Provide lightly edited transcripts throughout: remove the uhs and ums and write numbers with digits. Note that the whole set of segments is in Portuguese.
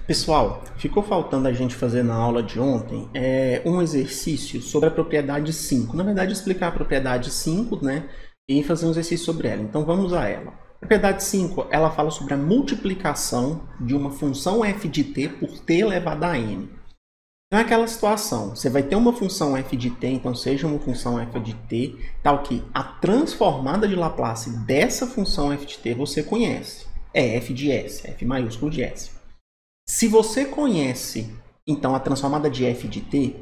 Pessoal, ficou faltando a gente fazer na aula de ontem um exercício sobre a propriedade 5. Na verdade, explicar a propriedade 5, né? E fazer um exercício sobre ela. Então, vamos a ela. A propriedade 5, ela fala sobre a multiplicação de uma função f de t por t elevado a n. Então, é aquela situação. Você vai ter uma função f de t, então seja uma função f de t, tal que a transformada de Laplace dessa função f de t você conhece. É f de s, f maiúsculo de s. Se você conhece, então, a transformada de f de t,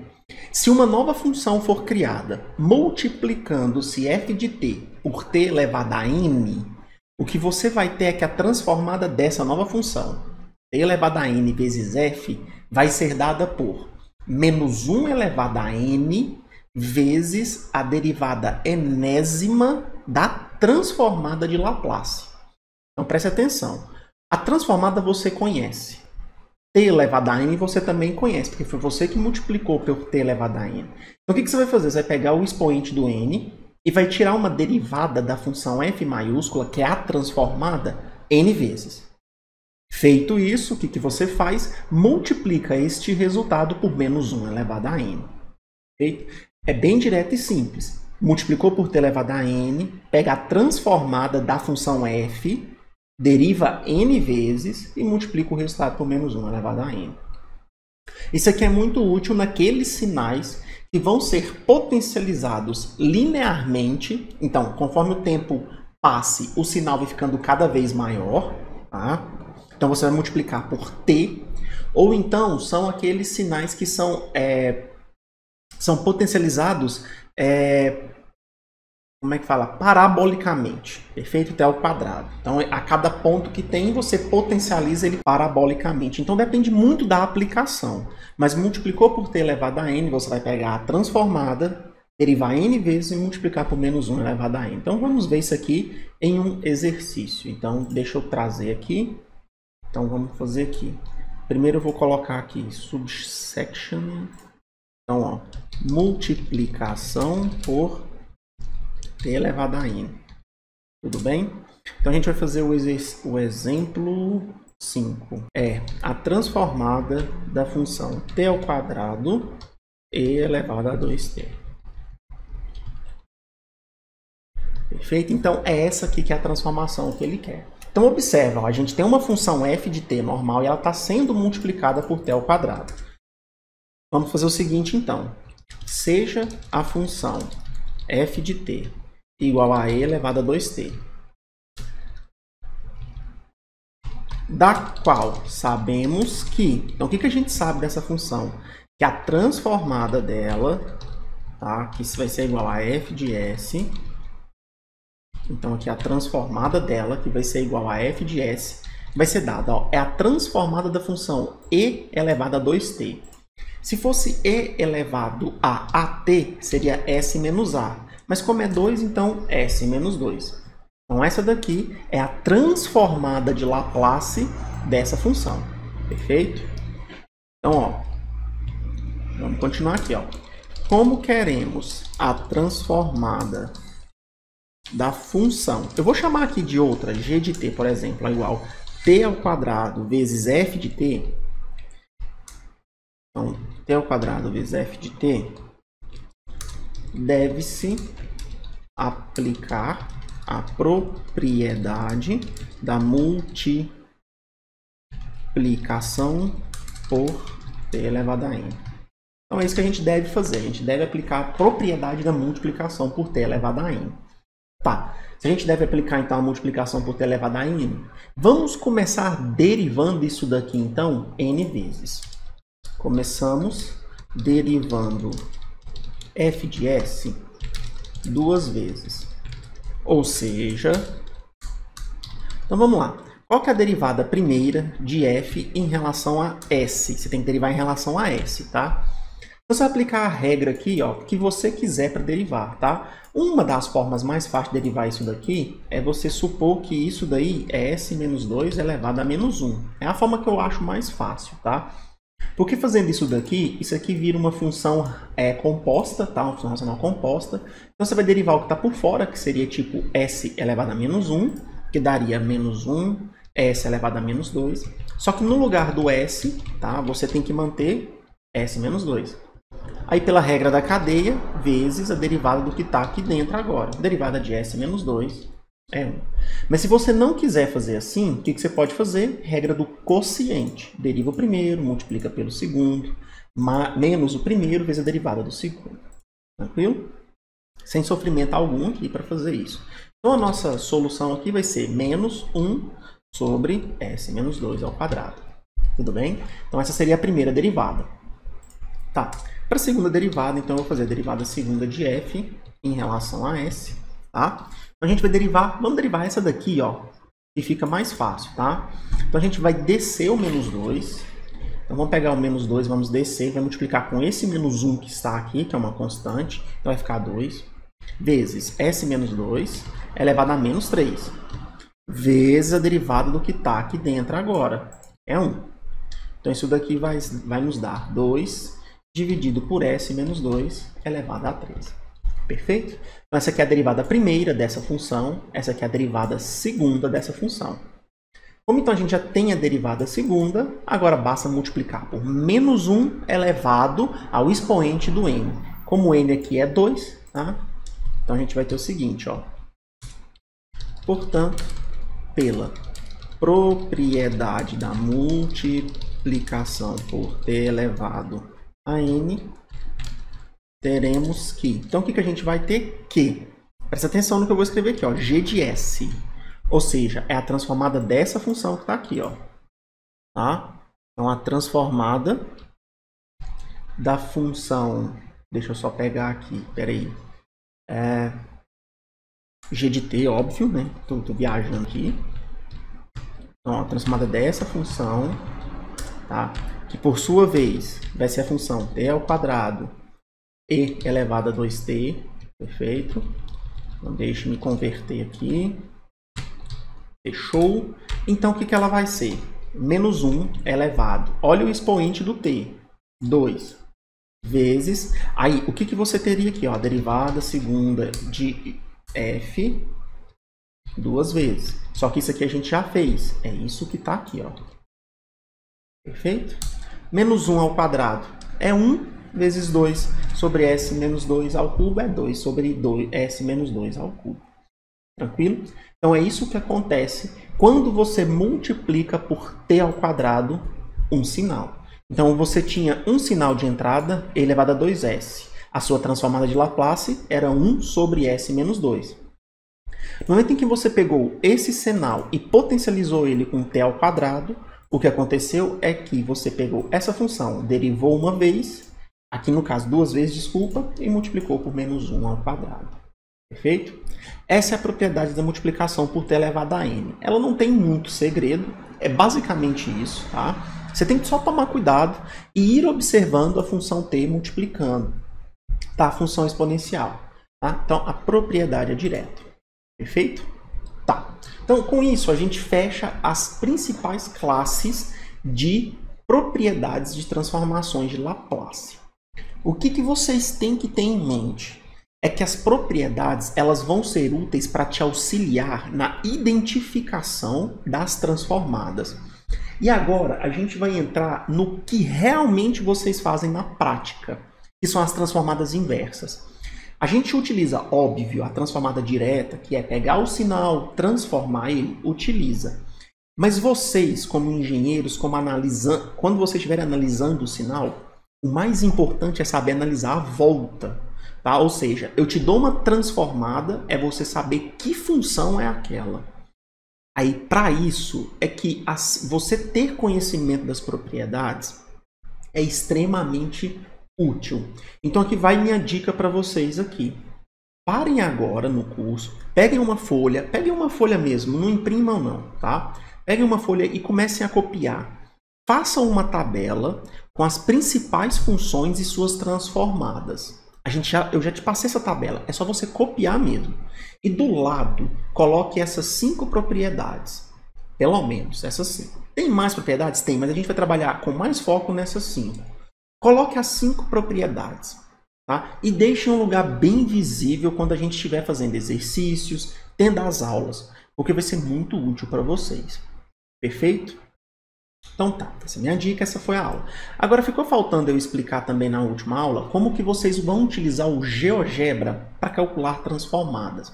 se uma nova função for criada multiplicando-se f de t por t elevado a n, o que você vai ter é que a transformada dessa nova função, t elevado a n vezes f, vai ser dada por menos 1 elevado a n vezes a derivada enésima da transformada de Laplace. Então, preste atenção. A transformada você conhece. T elevado a n você também conhece, porque foi você que multiplicou por t elevado a n. Então, o que você vai fazer? Você vai pegar o expoente do n e vai tirar uma derivada da função f maiúscula, que é a transformada, n vezes. Feito isso, o que você faz? Multiplica este resultado por menos 1 elevado a n. Feito? É bem direto e simples. Multiplicou por t elevado a n, pega a transformada da função f, deriva n vezes e multiplica o resultado por menos 1 elevado a n. Isso aqui é muito útil naqueles sinais que vão ser potencializados linearmente. Então, conforme o tempo passe, o sinal vai ficando cada vez maior. Tá? Então, você vai multiplicar por t. Ou então, são aqueles sinais que são potencializados como é que fala? Parabolicamente. Perfeito? T ao quadrado. Então, a cada ponto que tem, você potencializa ele parabolicamente. Então, depende muito da aplicação. Mas multiplicou por t elevado a n, você vai pegar a transformada, derivar n vezes e multiplicar por menos 1 elevado a n. Então, vamos ver isso aqui em um exercício. Então, deixa eu trazer aqui. Então, vamos fazer aqui. Primeiro, eu vou colocar aqui subsection. Então, ó, multiplicação por t elevado a n. Tudo bem? Então, a gente vai fazer o exemplo 5. É a transformada da função t ao quadrado e elevado a 2t. Perfeito? Então, é essa aqui que é a transformação que ele quer. Então, observa, ó, a gente tem uma função f de t normal e ela está sendo multiplicada por t ao quadrado. Vamos fazer o seguinte, então. Seja a função f de t igual a e elevado a 2t, da qual sabemos que... Então, o que a gente sabe dessa função? Que a transformada dela, tá? Que isso vai ser igual a f de s. Então, aqui a transformada dela, que vai ser igual a f de s, vai ser dada, ó, é a transformada da função e elevado a 2t. Se fosse e elevado a at, seria s menos a. Mas como é 2, então s menos 2. Então, essa daqui é a transformada de Laplace dessa função. Perfeito? Então, ó, vamos continuar aqui. Ó. Como queremos a transformada da função? Eu vou chamar aqui de outra, g de t, por exemplo, é igual t ao quadrado vezes f de t. Então, t ao quadrado vezes f de t deve-se aplicar a propriedade da multiplicação por t elevado a n. Então, é isso que a gente deve fazer. A gente deve aplicar a propriedade da multiplicação por t elevado a n. Tá. Se a gente deve aplicar, então, a multiplicação por t elevado a n, vamos começar derivando isso daqui, então, n vezes. Começamos derivando f de s duas vezes. Ou seja, então vamos lá. Qual que é a derivada primeira de f em relação a s? Você tem que derivar em relação a s, tá? Você vai aplicar a regra aqui, ó, que você quiser para derivar, tá? Uma das formas mais fáceis de derivar isso daqui é você supor que isso daí é s menos 2 elevado a menos 1. É a forma que eu acho mais fácil, tá? Porque fazendo isso daqui, isso aqui vira uma função composta, tá? Uma função racional composta. Então, você vai derivar o que está por fora, que seria tipo s elevado a menos 1, que daria menos 1 S elevado a menos 2. Só que no lugar do S, tá, você tem que manter S menos 2. Aí, pela regra da cadeia, vezes a derivada do que está aqui dentro agora. Derivada de S menos 2 é 1. Mas se você não quiser fazer assim, o que você pode fazer? Regra do quociente. Deriva o primeiro, multiplica pelo segundo, menos o primeiro vezes a derivada do segundo. Tranquilo? Sem sofrimento algum aqui para fazer isso. Então, a nossa solução aqui vai ser menos 1 sobre S menos 2 ao quadrado. Tudo bem? Então, essa seria a primeira derivada. Tá. Para a segunda derivada, então, eu vou fazer a derivada segunda de f em relação a s, tá? Então, a gente vai derivar, vamos derivar essa daqui, ó, que fica mais fácil, tá? Então, a gente vai descer o menos 2. Então, vamos pegar o menos 2, vamos descer, vai multiplicar com esse menos 1 que está aqui, que é uma constante, então vai ficar 2, vezes s menos 2 elevado a menos 3, vezes a derivada do que está aqui dentro agora, é 1. Então, isso daqui vai nos dar 2 dividido por S menos 2 elevado a 3. Perfeito? Então, essa aqui é a derivada primeira dessa função, essa aqui é a derivada segunda dessa função. Como então a gente já tem a derivada segunda, agora basta multiplicar por menos 1 elevado ao expoente do n. Como n aqui é 2, tá? Então, a gente vai ter o seguinte, ó. Portanto, pela propriedade da multiplicação por t elevado a n, teremos que... Então, o que a gente vai ter? Que. Presta atenção no que eu vou escrever aqui, ó. G de S. Ou seja, é a transformada dessa função que está aqui, ó. Tá? Então, a transformada da função... Deixa eu só pegar aqui, peraí. G de t, óbvio, né? Tô viajando aqui. Então, a transformada dessa função, tá? Que por sua vez vai ser a função t ao quadrado e elevado a 2t, perfeito? Então, deixe-me converter aqui. Fechou? Então, o que ela vai ser? Menos 1 elevado. Olha o expoente do t. 2 vezes... Aí, o que você teria aqui? Ó, a derivada segunda de f duas vezes. Só que isso aqui a gente já fez. É isso que está aqui, ó. Perfeito? Menos 1 ao quadrado é 1 vezes 2 sobre s menos 2 ao cubo é 2 sobre s menos 2 ao cubo. Tranquilo? Então, é isso que acontece quando você multiplica por t ao quadrado um sinal. Então, você tinha um sinal de entrada elevado a 2s. A sua transformada de Laplace era 1 sobre s menos 2. No momento em que você pegou esse sinal e potencializou ele com t ao quadrado, o que aconteceu é que você pegou essa função, derivou uma vez, aqui no caso duas vezes, desculpa, e multiplicou por menos 1 ao quadrado. Perfeito? Essa é a propriedade da multiplicação por t elevado a n. Ela não tem muito segredo, é basicamente isso, tá? Você tem que só tomar cuidado e ir observando a função t multiplicando, tá? A função exponencial, tá? Então, a propriedade é direta. Perfeito? Tá. Então, com isso, a gente fecha as principais classes de propriedades de transformações de Laplace. O que vocês têm que ter em mente é que as propriedades elas vão ser úteis para te auxiliar na identificação das transformadas. E agora, a gente vai entrar no que realmente vocês fazem na prática, que são as transformadas inversas. A gente utiliza, óbvio, a transformada direta, que é pegar o sinal, transformar ele, utiliza. Mas vocês, como engenheiros, quando vocês estiverem analisando o sinal, o mais importante é saber analisar a volta. Tá? Ou seja, eu te dou uma transformada, é você saber que função é aquela. Aí, para isso, é que você ter conhecimento das propriedades é extremamente útil. Então aqui vai minha dica para vocês aqui. Parem agora no curso, peguem uma folha mesmo, não imprimam não, tá? Peguem uma folha e comecem a copiar. Façam uma tabela com as principais funções e suas transformadas. Eu já te passei essa tabela, é só você copiar mesmo. E do lado, coloque essas 5 propriedades. Pelo menos essas 5. Tem mais propriedades? Tem, mas a gente vai trabalhar com mais foco nessas 5. Coloque as 5 propriedades, tá? E deixe um lugar bem visível quando a gente estiver fazendo exercícios, tendo as aulas, porque vai ser muito útil para vocês. Perfeito? Então tá, essa é a minha dica, essa foi a aula. Agora ficou faltando eu explicar também na última aula como que vocês vão utilizar o GeoGebra para calcular transformadas.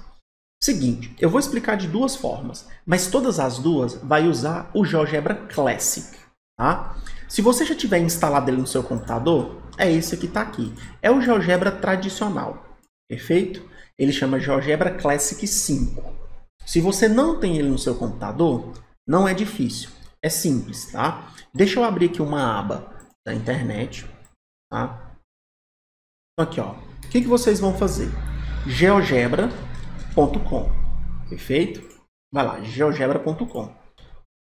Seguinte, eu vou explicar de duas formas, mas todas as duas vai usar o GeoGebra Classic, tá? Se você já tiver instalado ele no seu computador, é esse que está aqui. É o GeoGebra tradicional, perfeito? Ele chama GeoGebra Classic 5. Se você não tem ele no seu computador, não é difícil, é simples, tá? Deixa eu abrir aqui uma aba da internet, tá? Então aqui, ó. O que vocês vão fazer? GeoGebra.com, perfeito? Vai lá, geogebra.com.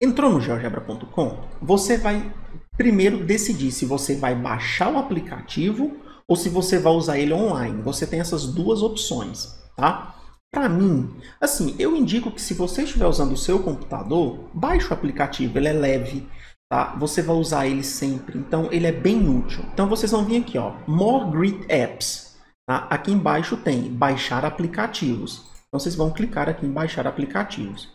Entrou no geogebra.com, você vai primeiro decidir se você vai baixar o aplicativo ou se você vai usar ele online. Você tem essas duas opções, tá? Para mim, assim, eu indico que se você estiver usando o seu computador, baixe o aplicativo, ele é leve, tá? Você vai usar ele sempre, então ele é bem útil. Então vocês vão vir aqui, ó, More Grid Apps, tá? Aqui embaixo tem baixar aplicativos. Então vocês vão clicar aqui em baixar aplicativos.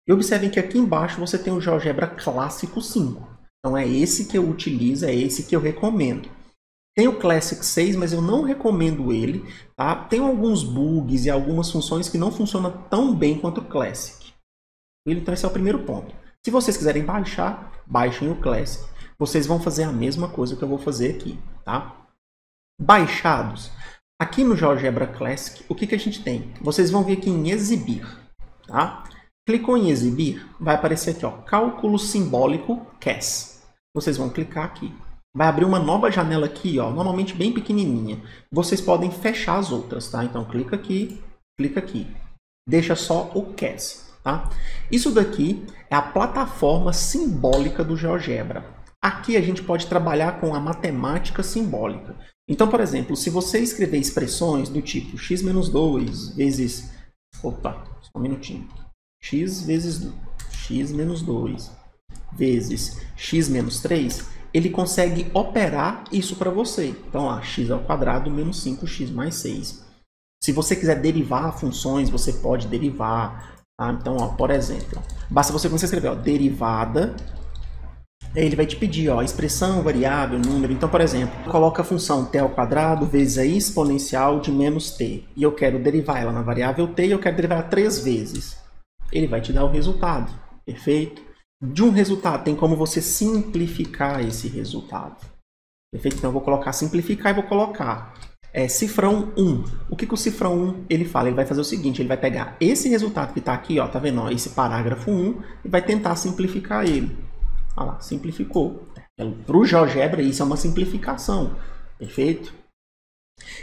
E observem que aqui embaixo você tem o GeoGebra Clássico 5. Então é esse que eu utilizo, é esse que eu recomendo. Tem o Classic 6, mas eu não recomendo ele, tá? Tem alguns bugs e algumas funções que não funcionam tão bem quanto o Classic. Então esse é o primeiro ponto. Se vocês quiserem baixar, baixem o Classic. Vocês vão fazer a mesma coisa que eu vou fazer aqui, tá? Baixados. Aqui no GeoGebra Classic, o que a gente tem? Vocês vão vir aqui em exibir, tá? Clicou em exibir, vai aparecer aqui, ó, cálculo simbólico CAS. Vocês vão clicar aqui. Vai abrir uma nova janela aqui, ó, normalmente bem pequenininha. Vocês podem fechar as outras, tá? Então clica aqui. Deixa só o CAS, tá? Isso daqui é a plataforma simbólica do GeoGebra. Aqui a gente pode trabalhar com a matemática simbólica. Então, por exemplo, se você escrever expressões do tipo x-2 vezes... Opa, só um minutinho. x menos 2 vezes x menos 3, ele consegue operar isso para você. Então, x ao quadrado menos 5x mais 6. Se você quiser derivar funções, você pode derivar. Tá? Então, ó, por exemplo, basta você começar a escrever, ó, derivada. Ele vai te pedir, ó, expressão, variável, número. Então, por exemplo, coloca a função t ao quadrado vezes a exponencial de menos t. E eu quero derivar ela na variável t e eu quero derivar 3 vezes. Ele vai te dar o resultado, perfeito? De um resultado, tem como você simplificar esse resultado. Perfeito? Então eu vou colocar simplificar e vou colocar cifrão 1. O que o cifrão 1 ele fala? Ele vai fazer o seguinte, ele vai pegar esse resultado que está aqui, ó, tá vendo? Ó, esse parágrafo 1 e vai tentar simplificar ele. Olha lá, simplificou. Para o GeoGebra isso é uma simplificação, perfeito?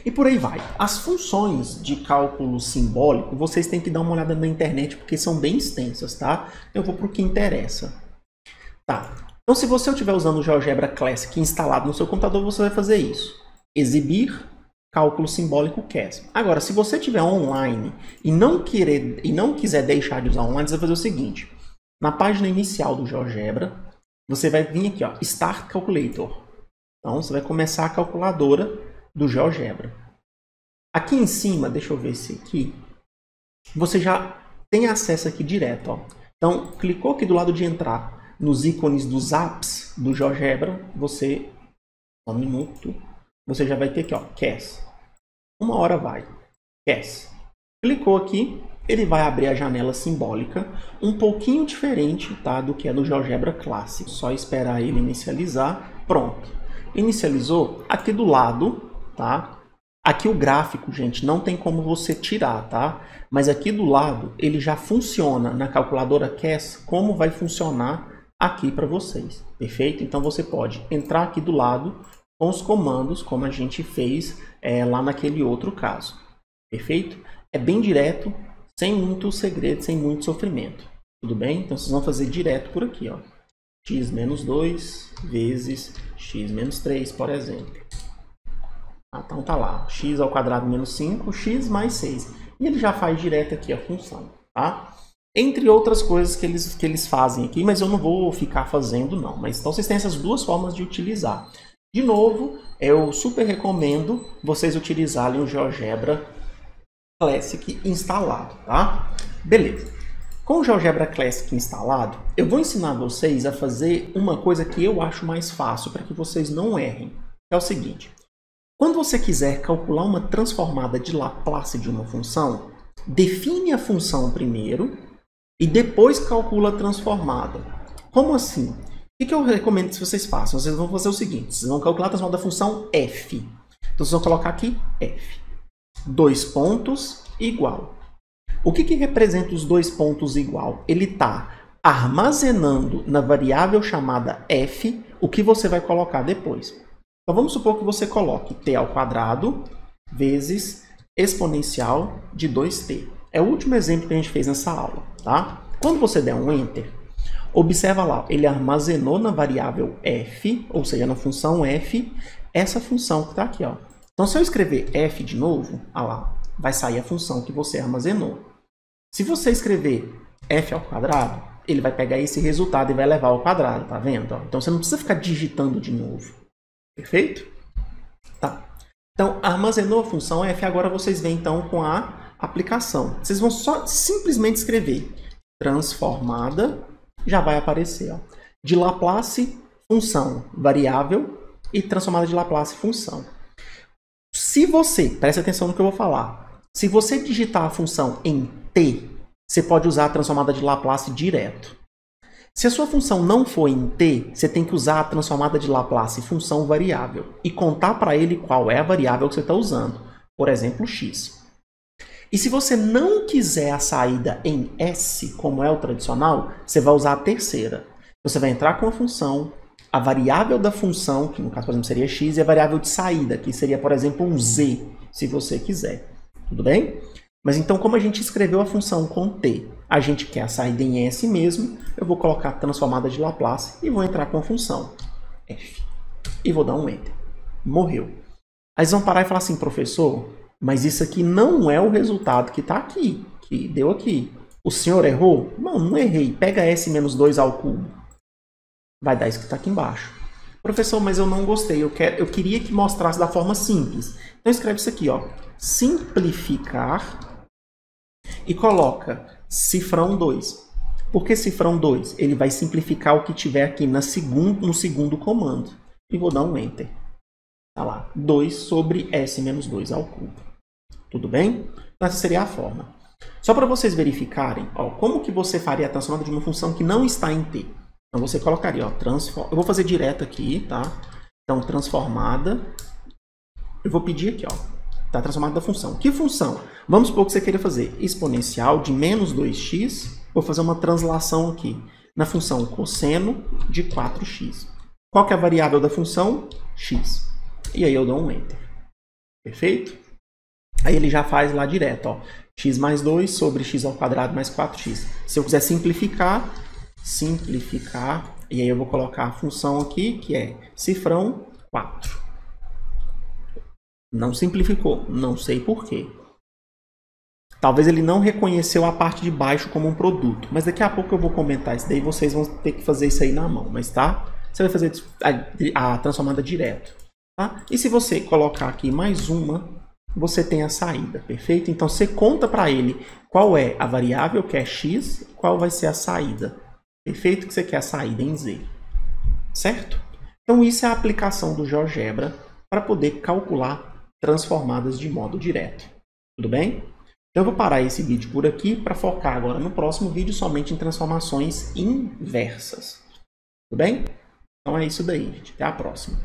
E por aí vai. As funções de cálculo simbólico, vocês têm que dar uma olhada na internet, porque são bem extensas, tá? Eu vou para o que interessa. Tá. Então, se você estiver usando o GeoGebra Classic instalado no seu computador, você vai fazer isso. Exibir, cálculo simbólico CAS. Agora, se você estiver online e não quiser deixar de usar online, você vai fazer o seguinte. Na página inicial do GeoGebra, você vai vir aqui, ó, Start Calculator. Então, você vai começar a calculadora do GeoGebra. Aqui em cima, deixa eu ver se aqui, você já tem acesso aqui direto, ó. Então, clicou aqui do lado de entrar nos ícones dos apps do GeoGebra, você, só um minuto, você já vai ter aqui, ó, CAS. Uma hora vai, CAS. Clicou aqui, ele vai abrir a janela simbólica, um pouquinho diferente, tá, do que é no GeoGebra Classic. Só esperar ele inicializar, pronto. Inicializou, aqui do lado, tá? Aqui o gráfico, gente, não tem como você tirar, tá? Mas aqui do lado, ele já funciona na calculadora CAS, como vai funcionar aqui para vocês, perfeito? Então você pode entrar aqui do lado com os comandos, como a gente fez lá naquele outro caso, perfeito? É bem direto, sem muito segredo, sem muito sofrimento, tudo bem? Então vocês vão fazer direto por aqui, ó. x menos 2 vezes x menos 3, por exemplo. Então tá lá, x ao quadrado menos 5, x mais 6. E ele já faz direto aqui a função, tá? Entre outras coisas que eles fazem aqui, mas eu não vou ficar fazendo não. Mas então vocês têm essas duas formas de utilizar. De novo, eu super recomendo vocês utilizarem o GeoGebra Classic instalado, tá? Beleza. Com o GeoGebra Classic instalado, eu vou ensinar vocês a fazer uma coisa que eu acho mais fácil para que vocês não errem. É o seguinte, quando você quiser calcular uma transformada de Laplace de uma função, define a função primeiro e depois calcula a transformada. Como assim? O que eu recomendo que vocês façam? Vocês vão fazer o seguinte, vocês vão calcular a transformada da função f. Então vocês vão colocar aqui f. 2 pontos igual. O que representa os 2 pontos igual? Ele está armazenando na variável chamada f o que você vai colocar depois. Então vamos supor que você coloque t ao quadrado vezes exponencial de 2t. É o último exemplo que a gente fez nessa aula, tá? Quando você der um enter, observa lá, ele armazenou na variável f, ou seja, na função f, essa função que está aqui, ó. Então se eu escrever f de novo, olha lá, vai sair a função que você armazenou. Se você escrever f ao quadrado, ele vai pegar esse resultado e vai levar ao quadrado, tá vendo? Então você não precisa ficar digitando de novo. Perfeito? Tá. Então, armazenou a função f, agora vocês vêm então com a aplicação. Vocês vão só simplesmente escrever transformada, já vai aparecer, ó, de Laplace, função, variável, e transformada de Laplace, função. Se você, preste atenção no que eu vou falar, se você digitar a função em t, você pode usar a transformada de Laplace direto. Se a sua função não for em t, você tem que usar a transformada de Laplace função variável e contar para ele qual é a variável que você está usando, por exemplo, x. E se você não quiser a saída em s, como é o tradicional, você vai usar a terceira. Você vai entrar com a função, a variável da função, que no caso, por exemplo, seria x, e a variável de saída, que seria, por exemplo, um z, se você quiser. Tudo bem? Mas então, como a gente escreveu a função com t, a gente quer a saída em s mesmo, eu vou colocar a transformada de Laplace e vou entrar com a função f. E vou dar um enter. Morreu. Aí vocês vão parar e falar assim, professor, mas isso aqui não é o resultado que está aqui, que deu aqui. O senhor errou? Não, não errei. Pega s menos 2 ao cubo. Vai dar isso que está aqui embaixo. Professor, mas eu não gostei. Eu queria que mostrasse da forma simples. Então escreve isso aqui, ó. Simplificar e coloca cifrão 2. Por que cifrão 2? Ele vai simplificar o que tiver aqui no segundo comando. E vou dar um enter. Tá lá. 2 sobre s menos 2 ao cubo. Tudo bem? Então essa seria a forma. Só para vocês verificarem, ó, como que você faria a transformada de uma função que não está em t. Então você colocaria, ó, eu vou fazer direto aqui, tá? Então transformada, eu vou pedir aqui, ó, tá, transformada da função. Que função? Vamos supor que você queira fazer exponencial de menos 2x, vou fazer uma translação aqui, na função cosseno de 4x. Qual que é a variável da função? X. E aí eu dou um enter. Perfeito? Aí ele já faz lá direto, ó, x mais 2 sobre x ao quadrado mais 4x. Se eu quiser simplificar, e aí eu vou colocar a função aqui, que é cifrão 4. Não simplificou, não sei por quê. Talvez ele não reconheceu a parte de baixo como um produto, mas daqui a pouco eu vou comentar isso daí, vocês vão ter que fazer isso aí na mão, mas tá? Você vai fazer a transformada direto, tá? E se você colocar aqui mais uma, você tem a saída, perfeito? Então você conta para ele qual é a variável, que é x, e qual vai ser a saída. Perfeito? Que você quer a saída em z. Certo? Então isso é a aplicação do GeoGebra para poder calcular transformadas de modo direto. Tudo bem? Então eu vou parar esse vídeo por aqui para focar agora no próximo vídeo somente em transformações inversas. Tudo bem? Então é isso daí, gente. Até a próxima.